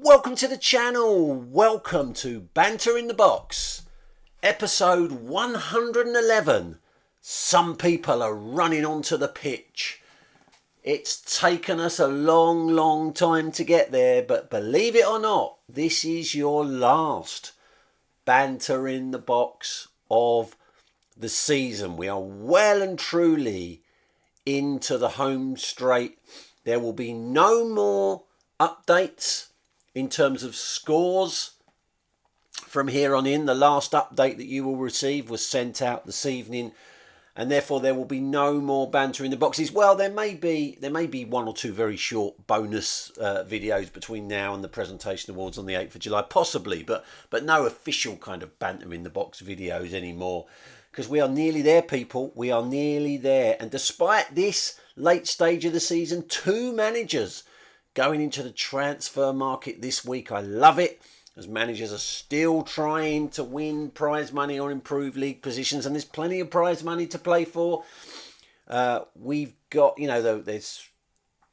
Welcome to the channel. Welcome to Banter in the Box, episode 111. Some people are running onto the pitch. It's taken us a long time to get there, but believe it or not, this is your last Banter in the Box of the season. We are well and truly into the home straight. There will be no more updates in terms of scores from here on in. The last update that you will receive was sent out this evening, and therefore there will be no more banter in the boxes. Well, there may be one or two very short bonus videos between now and the presentation awards on the 8th of July, possibly, but no official kind of banter in the box videos anymore, because we are nearly there, people. We are nearly there, and despite this late stage of the season, two managers going into the transfer market this week. I love it, as managers are still trying to win prize money or improve league positions, and there's plenty of prize money to play for. We've got, there's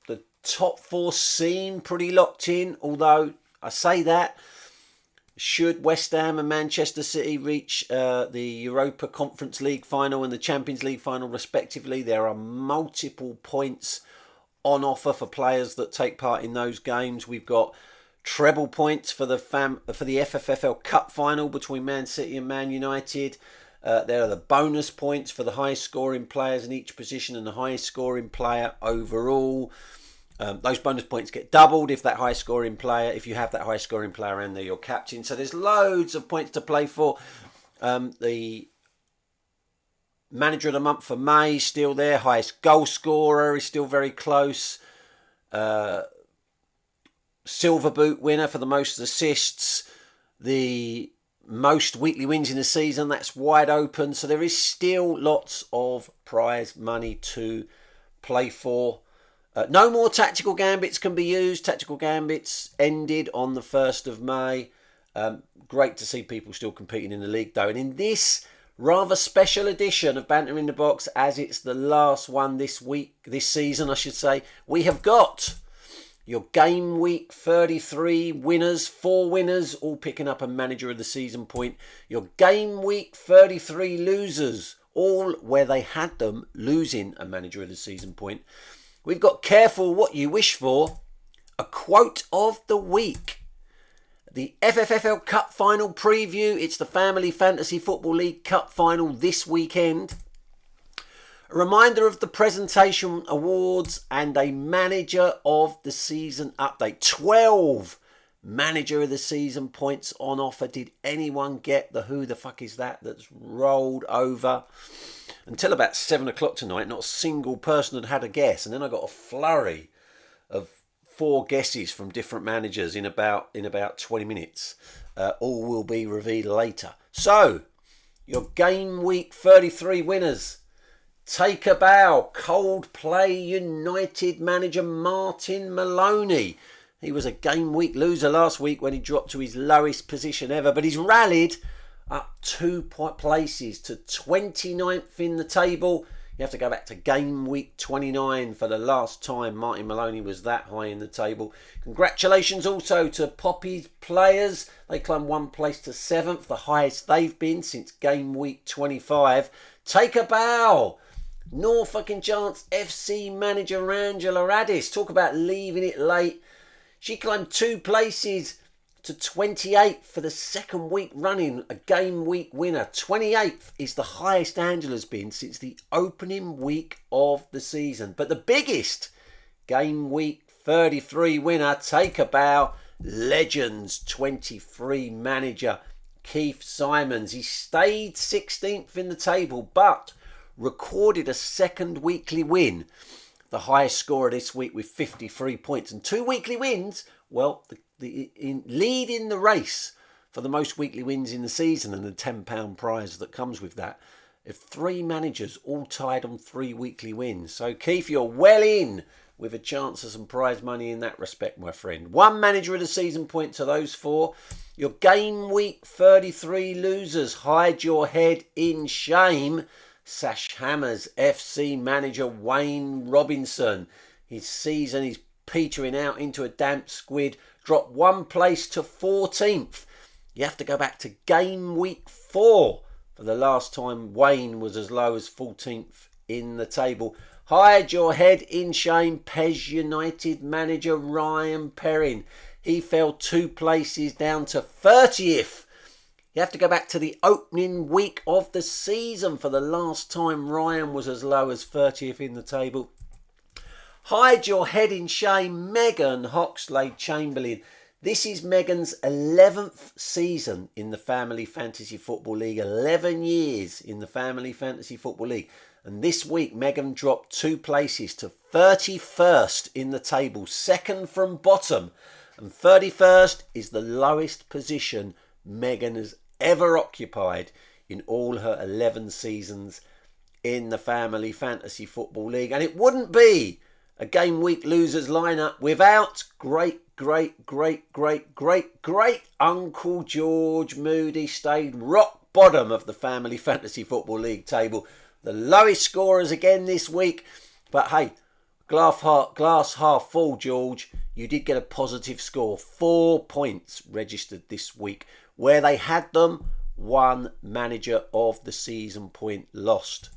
the top four seem pretty locked in, although I say that, should West Ham and Manchester City reach the Europa Conference League final and the Champions League final respectively, there are multiple points on offer for players that take part in those games. We've got treble points for the FFFL Cup final between Man City and Man United. There are the bonus points for the highest scoring players in each position and the highest scoring player overall. Those bonus points get doubled if you have that high scoring player and they're your captain. So there's loads of points to play for. The Manager of the Month for May is still there. Highest goal scorer is still very close. Silver Boot winner for the most assists. The most weekly wins in the season, that's wide open. So there is still lots of prize money to play for. No more tactical gambits can be used. Tactical gambits ended on the 1st of May. Great to see people still competing in the league though. And in this rather special edition of Banter in the Box, as it's the last one this season, I should say, we have got your game week 33 winners, 4 winners, all picking up a manager of the season point. Your game week 33 losers, all where they had them losing a manager of the season point. We've got careful what you wish for, a quote of the week, the FFFL Cup Final preview. It's the Family Fantasy Football League Cup Final this weekend. A reminder of the presentation awards and a Manager of the Season update. 12 Manager of the Season points on offer. Did anyone get the who the fuck is that that's rolled over? Until about 7 o'clock tonight, not a single person had a guess. And then I got a flurry of 4 guesses from different managers in about 20 minutes. All will be revealed later. So, your game week 33 winners. Take a bow. Coldplay United manager Martin Maloney. He was a game week loser last week when he dropped to his lowest position ever, but he's rallied up 2 places to 29th in the table. You have to go back to game week 29 for the last time Martin Maloney was that high in the table. Congratulations also to Poppy's players. They climbed 1 place to 7th, the highest they've been since game week 25. Take a bow. Norfolk and Chance FC manager Angela Addis. Talk about leaving it late. She climbed 2 places to 28th for the second week running, a game week winner. 28th is the highest Angela's been since the opening week of the season. But the biggest game week 33 winner, take a bow, Legends 23 manager Keith Simons. He stayed 16th in the table, but recorded a second weekly win. The highest scorer this week with 53 points. And 2 weekly wins, well, lead in the race for the most weekly wins in the season and the £10 prize that comes with that. If 3 managers all tied on 3 weekly wins. So Keith, you're well in with a chance of some prize money in that respect, my friend. 1 manager of the season point to those 4. Your game week 33 losers, hide your head in shame. Sash Hammers FC manager Wayne Robinson. His season is petering out into a damp squid, dropped one place to 14th. You have to go back to game week 4 for the last time Wayne was as low as 14th in the table. Hide your head in shame, Pez United manager Ryan Perrin. He fell 2 places down to 30th. You have to go back to the opening week of the season for the last time Ryan was as low as 30th in the table. Hide your head in shame, Megan Hoxlade Chamberlain. This is Megan's 11th season in the Family Fantasy Football League. 11 years in the Family Fantasy Football League. And this week, Megan dropped 2 places to 31st in the table, second from bottom. And 31st is the lowest position Megan has ever occupied in all her 11 seasons in the Family Fantasy Football League. And it wouldn't be a game week losers lineup without great Uncle George Moody. Stayed rock bottom of the Family Fantasy Football League table. The lowest scorers again this week. But hey, glass half full, George. You did get a positive score. 4 points registered this week. Where they had them, 1 manager of the season point lost.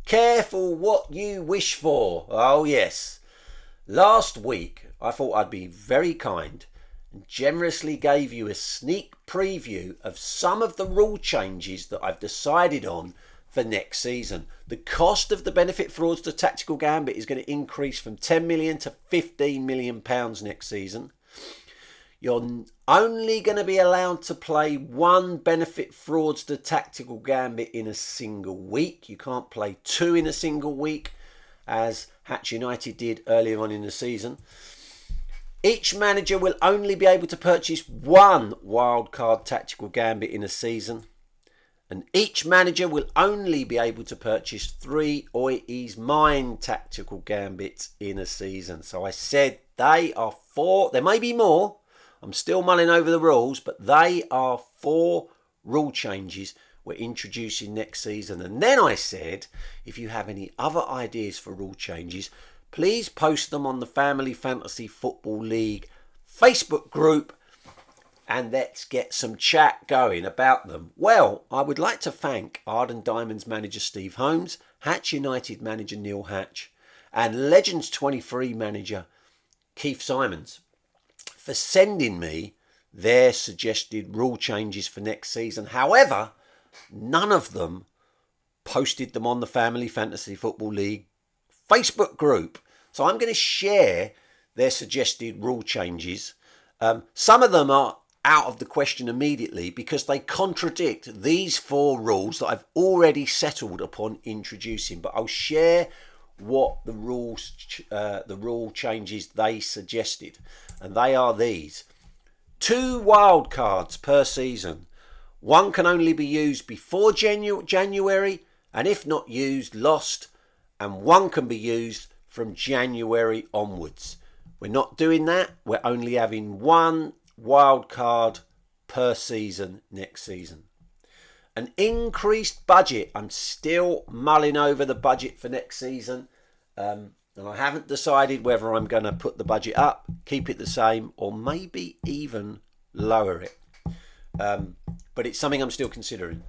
Careful what you wish for. Oh yes. Last week, I thought I'd be very kind and generously gave you a sneak preview of some of the rule changes that I've decided on for next season. The cost of the benefit fraudster tactical gambit is going to increase from 10 million to 15 million pounds next season. You're only going to be allowed to play 1 benefit fraudster tactical gambit in a single week. You can't play 2 in a single week, as Hatch United did earlier on in the season. Each manager will only be able to purchase 1 wildcard tactical gambit in a season. And each manager will only be able to purchase 3 Oi's Mine tactical gambits in a season. So I said they are 4. There may be more. I'm still mulling over the rules, but they are 4 rule changes we're introducing next season. And then I said, if you have any other ideas for rule changes, please post them on the Family Fantasy Football League Facebook group and let's get some chat going about them. Well, I would like to thank Arden Diamonds manager Steve Holmes, Hatch United manager Neil Hatch, and Legends 23 manager Keith Simons for sending me their suggested rule changes for next season. However, none of them posted them on the Family Fantasy Football League Facebook group. So I'm going to share their suggested rule changes. Some of them are out of the question immediately because they contradict these 4 rules that I've already settled upon introducing. But I'll share what the rule changes they suggested. And they are these. 2 wild cards per season. 1 can only be used before January, and if not used, lost. And 1 can be used from January onwards. We're not doing that. We're only having 1 wild card per season next season. An increased budget. I'm still mulling over the budget for next season. And I haven't decided whether I'm going to put the budget up, keep it the same, or maybe even lower it. But it's something I'm still considering.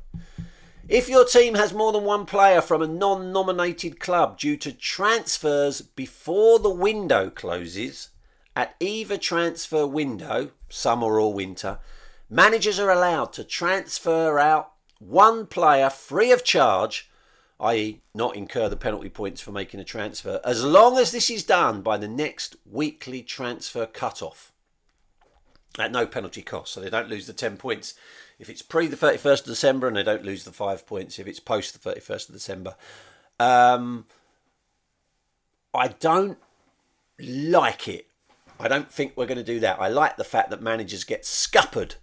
If your team has more than 1 player from a non-nominated club due to transfers before the window closes, at either transfer window, summer or winter, managers are allowed to transfer out 1 player free of charge, i.e. not incur the penalty points for making a transfer, as long as this is done by the next weekly transfer cut-off at no penalty cost, so they don't lose the 10 points if it's pre the 31st of December, and they don't lose the 5 points if it's post the 31st of December. I don't like it. I don't think we're going to do that. I like the fact that managers get scuppered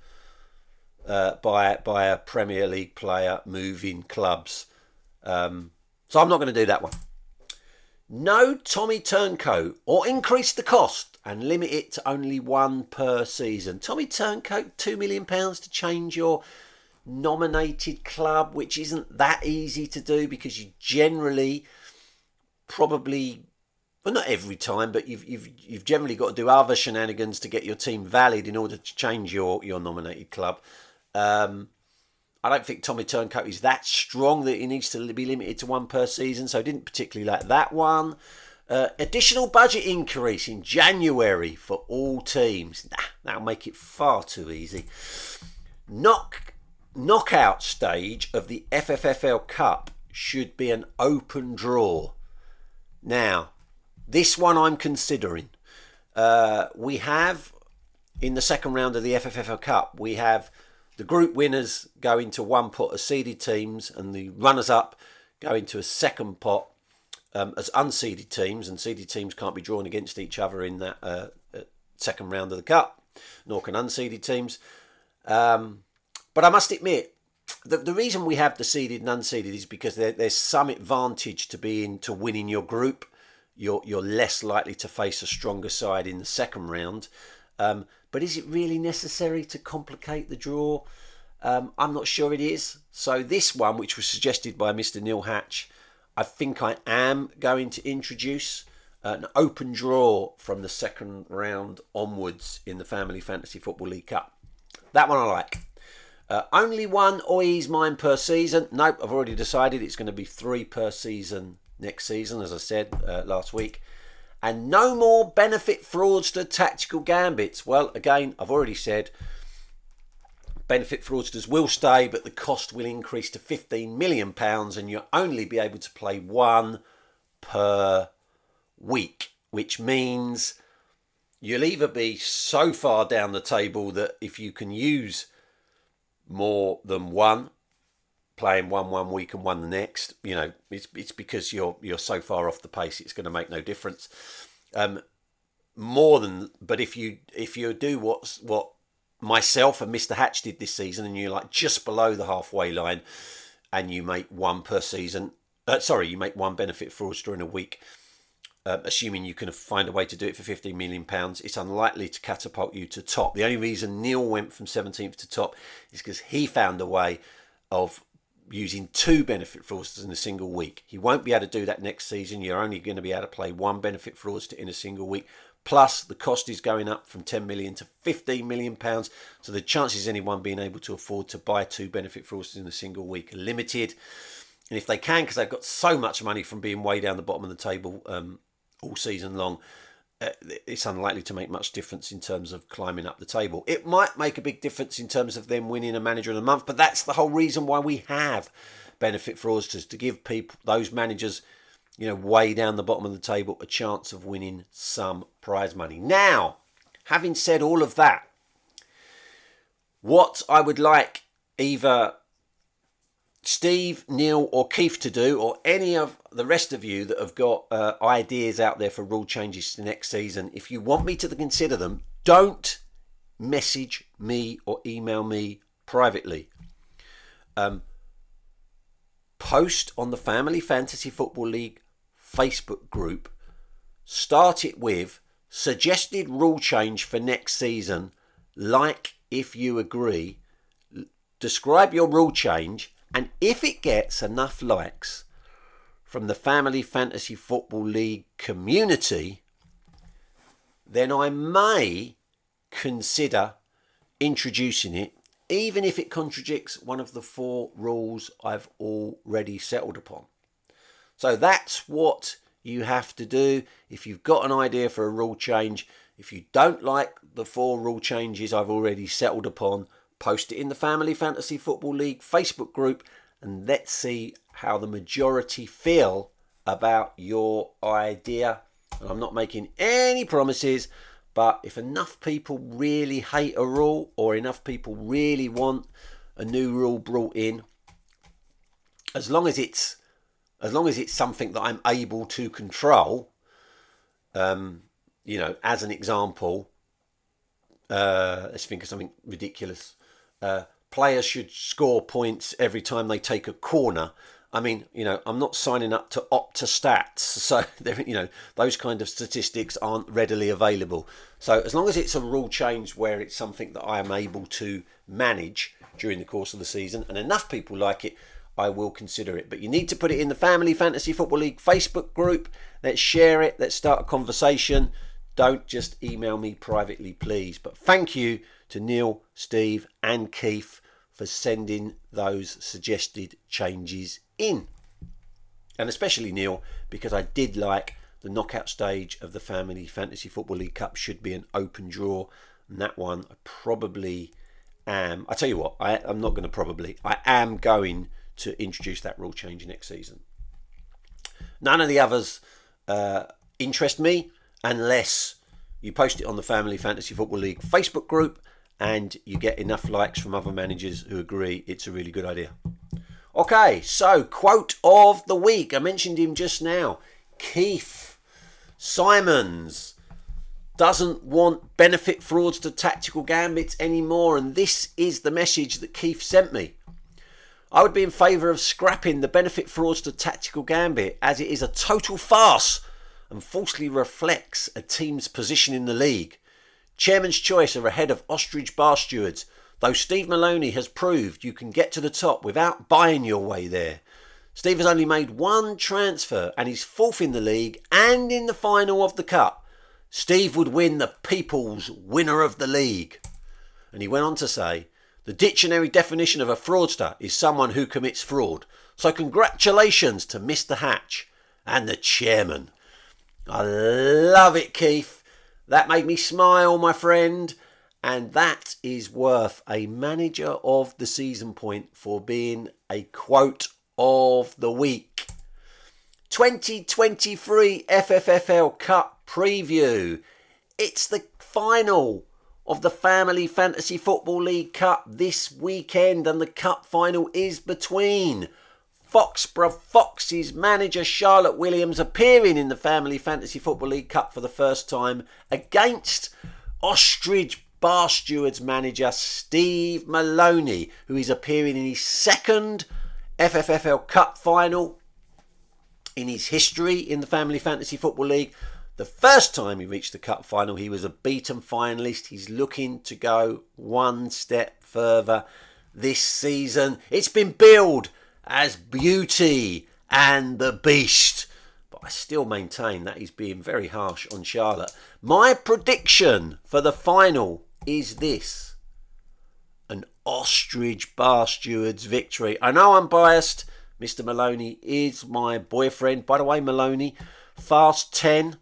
by a Premier League player moving clubs. So I'm not going to do that one. No Tommy Turncoat, or increase the cost and limit it to only 1 per season. Tommy Turncoat, £2 million to change your nominated club, which isn't that easy to do because you generally probably well, not every time, but you've generally got to do other shenanigans to get your team valid in order to change your nominated club. I don't think Tommy Turncoat is that strong that he needs to be limited to one per season, so I didn't particularly like that one. Additional budget increase in January for all teams. That'll make it far too easy. Knockout stage of the FFFL Cup should be an open draw. Now, this one I'm considering. We have, in the second round of the FFFL Cup, we have the group winners go into one pot as seeded teams, and the runners-up go into a second pot as unseeded teams, and seeded teams can't be drawn against each other in that second round of the Cup, nor can unseeded teams. But I must admit, the reason we have the seeded and unseeded is because there's some advantage to winning your group. You're less likely to face a stronger side in the second round. But is it really necessary to complicate the draw? I'm not sure it is. So this one, which was suggested by Mr. Neil Hatch, I think I am going to introduce an open draw from the second round onwards in the Family Fantasy Football League Cup. That one I like. Only one Oi's mine per season. Nope, I've already decided it's going to be 3 per season next season, as I said last week. And no more benefit fraudster tactical gambits. Well, again, I've already said benefit fraudsters will stay, but the cost will increase to £15 million, and you'll only be able to play 1 per week, which means you'll either be so far down the table that if you can use more than 1, playing one week and 1 the next, it's because you're so far off the pace, it's going to make no difference. But if you do what myself and Mr. Hatch did this season, and you're like just below the halfway line, and you make 1 per season, you make 1 benefit fraudster in a week, assuming you can find a way to do it for £15 million, it's unlikely to catapult you to top. The only reason Neil went from 17th to top is because he found a way of using 2 benefit fraudsters in a single week. He won't be able to do that next season. You're only going to be able to play 1 benefit fraudster in a single week. Plus, the cost is going up from £10 million to £15 million. So the chances of anyone being able to afford to buy 2 benefit fraudsters in a single week are limited. And if they can, because they've got so much money from being way down the bottom of the table all season long, it's unlikely to make much difference in terms of climbing up the table. It might make a big difference in terms of them winning a manager of the month, but that's the whole reason why we have benefit fraudsters, to give people, those managers, way down the bottom of the table, a chance of winning some prize money. Now, having said all of that, what I would like either Steve, Neil or Keith to do, or any of the rest of you that have got ideas out there for rule changes to next season, if you want me to consider them, don't message me or email me privately. Post on the Family Fantasy Football League Facebook group. Start it with suggested rule change for next season, like if you agree. Describe your rule change, and if it gets enough likes from the Family Fantasy Football League community, then I may consider introducing it, even if it contradicts one of the 4 rules I've already settled upon. So that's what you have to do. If you've got an idea for a rule change, if you don't like the 4 rule changes I've already settled upon, post it in the Family Fantasy Football League Facebook group, and let's see how the majority feel about your idea. And I'm not making any promises, but if enough people really hate a rule, or enough people really want a new rule brought in, as long as it's something that I'm able to control, as an example, let's think of something ridiculous. Players should score points every time they take a corner. I mean, I'm not signing up to Opta Stats, so those kind of statistics aren't readily available. So as long as it's a rule change where it's something that I am able to manage during the course of the season, and enough people like it, I will consider it. But you need to put it in the Family Fantasy Football League Facebook group. Let's share it. Let's start a conversation. Don't just email me privately, please. But thank you to Neil, Steve and Keith for sending those suggested changes in. And especially Neil, because I did like the knockout stage of the Family Fantasy Football League Cup should be an open draw. And that one I probably am. I tell you what, I am going to introduce that rule change next season. None of the others interest me unless you post it on the Family Fantasy Football League Facebook group and you get enough likes from other managers who agree it's a really good idea. Okay, so quote of the week. I mentioned him just now. Keith Simons doesn't want benefit frauds to tactical gambits anymore, and this is the message that Keith sent me. I would be in favour of scrapping the benefit frauds to tactical gambit, as it is a total farce and falsely reflects a team's position in the league. Chairman's choice are ahead of ostrich bar stewards, though Steve Maloney has proved you can get to the top without buying your way there. Steve has only made one transfer and he's fourth in the league and in the final of the cup. Steve would win the People's Winner of the League. And he went on to say, the dictionary definition of a fraudster is someone who commits fraud. So congratulations to Mr. Hatch and the chairman. I love it, Keith. That made me smile, my friend. And that is worth a manager of the season point for being a quote of the week. 2023 FFFL Cup preview. It's the final of the Family Fantasy Football League Cup this weekend, and the cup final is between Foxborough Foxes manager Charlotte Williams appearing in the Family Fantasy Football League Cup for the first time against Ostrich Bar Stewards manager Steve Maloney, who is appearing in his second FFFL Cup final in his history in the Family Fantasy Football League. The first time he reached the cup final, he was a beaten finalist. He's looking to go one step further this season. It's been billed as Beauty and the Beast, but I still maintain that he's being very harsh on Charlotte. My prediction for the final is this: an Ostrich Bar Stewards victory. I know I'm biased. Mr. Maloney is my boyfriend. By the way, Maloney, Fast 10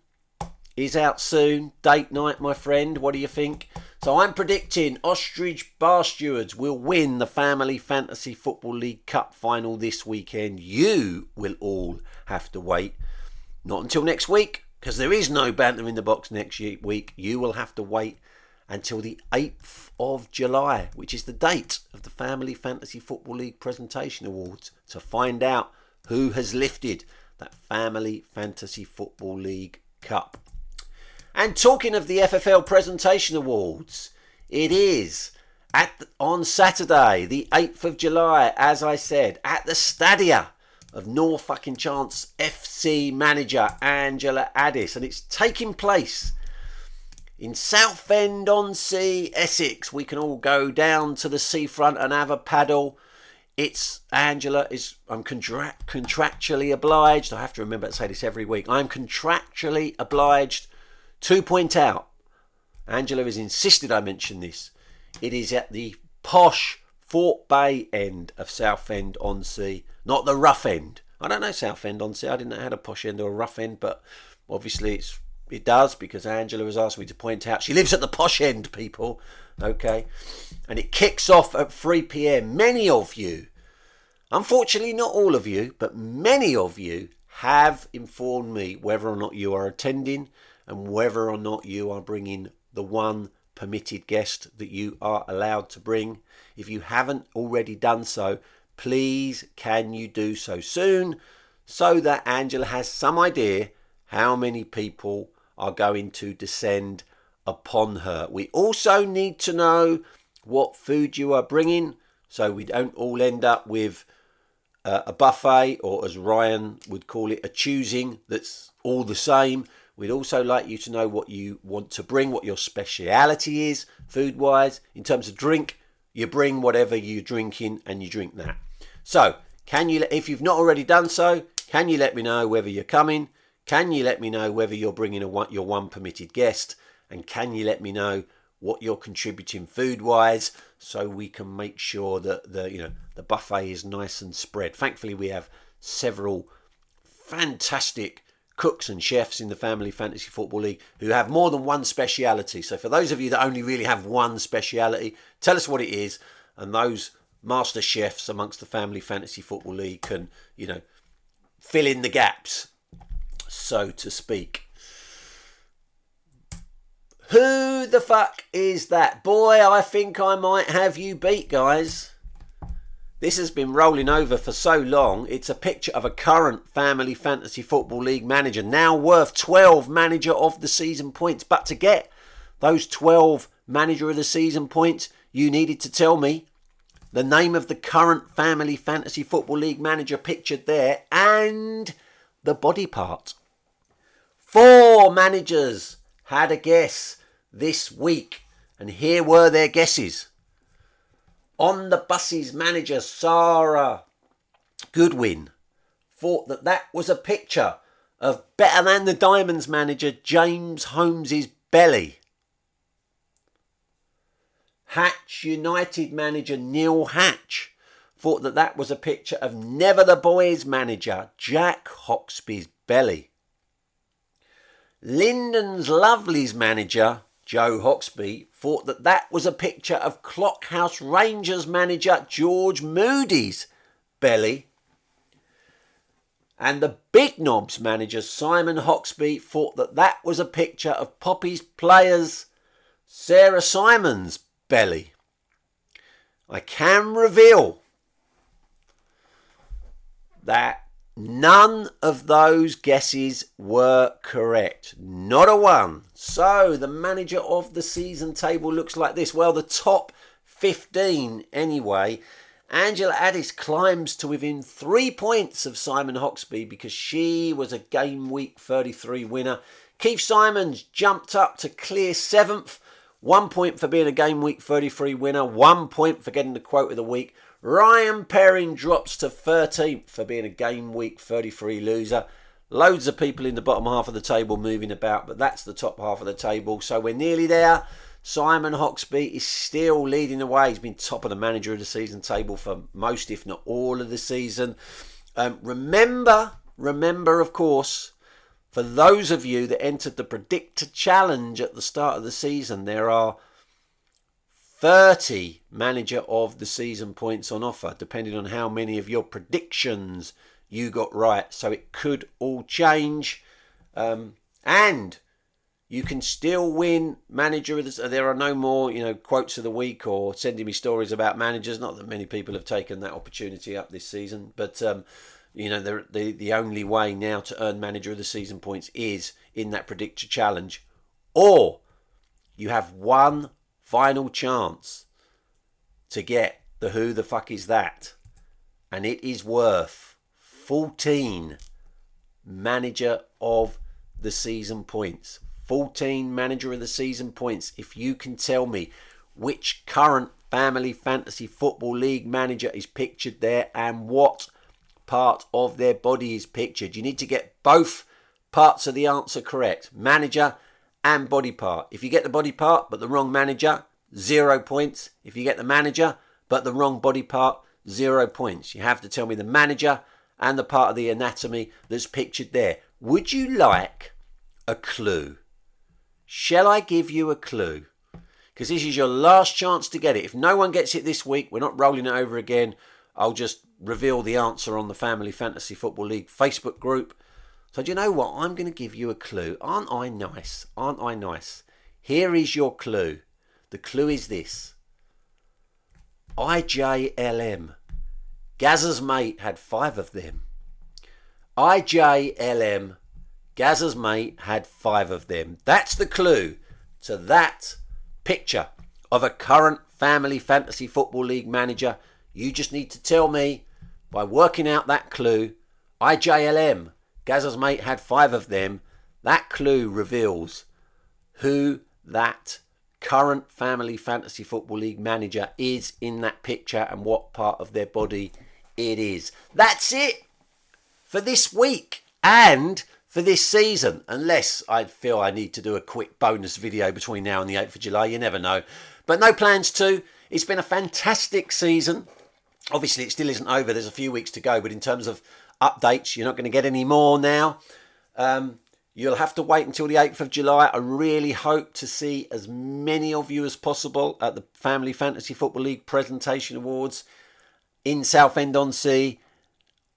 is out soon. Date night, my friend. What do you think? So I'm predicting Ostrich Bar Stewards will win the Family Fantasy Football League Cup final this weekend. You will all have to wait. Not until next week, because there is no Banter in the Box next week. You will have to wait until the 8th of July, which is the date of the Family Fantasy Football League Presentation Awards, to find out who has lifted that Family Fantasy Football League Cup. And talking of the FFL Presentation Awards, it is on Saturday, the 8th of July, as I said, at the Stadia of North-Chance FC manager Angela Addis. And it's taking place in Southend-on-Sea, Essex. We can all go down to the seafront and have a paddle. I'm contractually obliged. I have to remember to say this every week. I'm contractually obliged to point out, Angela has insisted I mention this, it is at the posh Fort Bay end of Southend-on-Sea, not the rough end. I don't know Southend-on-Sea. I didn't know it had a posh end or a rough end, but obviously it does, because Angela has asked me to point out she lives at the posh end, people. Okay, and it kicks off at 3 p.m. Many of you, unfortunately not all of you, but many of you have informed me whether or not you are attending and whether or not you are bringing the one permitted guest that you are allowed to bring. If you haven't already done so, please can you do so soon, so that Angela has some idea how many people are going to descend upon her. We also need to know what food you are bringing, so we don't all end up with a buffet, or as Ryan would call it, a choosing that's all the same. We'd also like you to know what you want to bring, what your speciality is food-wise. In terms of drink, you bring whatever you're drinking and you drink that. So if you've not already done so, can you let me know whether you're coming? Can you let me know whether you're bringing your one permitted guest? And can you let me know what you're contributing food-wise, so we can make sure that the buffet is nice and spread. Thankfully, we have several fantastic cooks and chefs in the Family Fantasy Football League who have more than one speciality. So for those of you that only really have one speciality, tell us what it is, and those master chefs amongst the Family Fantasy Football League can, fill in the gaps, so to speak. Who the fuck is that? Boy, I think I might have you beat, guys. This has been rolling over for so long. It's a picture of a current Family Fantasy Football League manager, now worth 12 Manager of the Season points. But to get those 12 Manager of the Season points, you needed to tell me the name of the current Family Fantasy Football League manager pictured there and the body part. 4 managers had a guess this week, and here were their guesses. On the Buses manager, Sarah Goodwin, thought that was a picture of Better Than the Diamonds manager James Holmes's belly. Hatch United manager Neil Hatch thought that was a picture of Never the Boys manager Jack Hoxby's belly. Lyndon's Lovely's manager Joe Hoxby thought that was a picture of Clockhouse Rangers manager George Moody's belly. And the Big Knobs manager Simon Hoxby thought that was a picture of Poppy's players Sarah Simon's belly. I can reveal that none of those guesses were correct. Not a one. So the Manager of the Season table looks like this. Well, the top 15 anyway. Angela Addis climbs to within 3 points of Simon Hoxby because she was a game week 33 winner. Keith Simons jumped up to clear 7th. 1 point for being a game week 33 winner. 1 point for getting the quote of the week. Ryan Perrin drops to 13th for being a game week 33 loser. Loads of people in the bottom half of the table moving about, but that's the top half of the table. So we're nearly there. Simon Hoxby is still leading the way. He's been top of the Manager of the Season table for most, if not all, of the season. Remember, of course, for those of you that entered the Predictor Challenge at the start of the season, there are 30 Manager of the Season points on offer, depending on how many of your predictions you got right. So it could all change. And you can still win Manager of the... There are no more, quotes of the week or sending me stories about managers. Not that many people have taken that opportunity up this season. But, the only way now to earn Manager of the Season points is in that Predictor Challenge. Or you have one final chance to get the Who the Fuck Is That? And it is worth 14 Manager of the Season points. 14 Manager of the Season points if you can tell me which current Family Fantasy Football League manager is pictured there and what part of their body is pictured. You need to get both parts of the answer correct. Manager and body part. If you get the body part but the wrong manager, 0 points. If you get the manager but the wrong body part, 0 points. You have to tell me the manager and the part of the anatomy that's pictured there. Would you like a clue? Shall I give you a clue? Because this is your last chance to get it. If no one gets it this week, we're not rolling it over again. I'll just reveal the answer on the Family Fantasy Football League Facebook group. So do you know what? I'm going to give you a clue. Aren't I nice? Aren't I nice? Here is your clue. The clue is this. IJLM. Gazza's mate had 5 of them. IJLM. Gazza's mate had 5 of them. That's the clue to that picture of a current Family Fantasy Football League manager. You just need to tell me by working out that clue. IJLM. Gazza's mate had 5 of them. That clue reveals who that current Family Fantasy Football League manager is in that picture and what part of their body it is. That's it for this week and for this season, unless I feel I need to do a quick bonus video between now and the 8th of July. You never know. But no plans to. It's been a fantastic season. Obviously, it still isn't over. There's a few weeks to go. But in terms of updates, you're not going to get any more now. You'll have to wait until the 8th of July. I really hope to see as many of you as possible at the Family Fantasy Football League Presentation Awards in Southend-on-Sea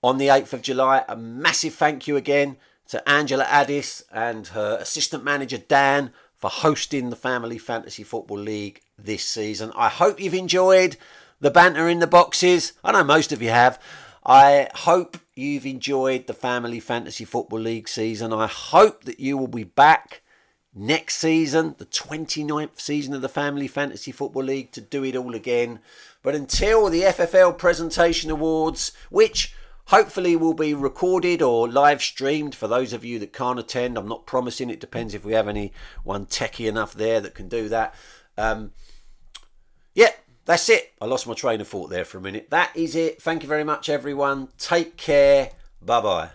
on the 8th of July. A massive thank you again to Angela Addis and her assistant manager Dan for hosting the Family Fantasy Football League this season. I hope you've enjoyed the banter in the boxes. I know most of you have. I hope you've enjoyed the Family Fantasy Football League season. I hope that you will be back next season, the 29th season of the Family Fantasy Football League, to do it all again. But until the FFL Presentation Awards, which hopefully will be recorded or live streamed for those of you that can't attend. I'm not promising. It depends if we have anyone techie enough there that can do that. Yeah, that's it. I lost my train of thought there for a minute. That is it. Thank you very much, everyone. Take care. Bye-bye.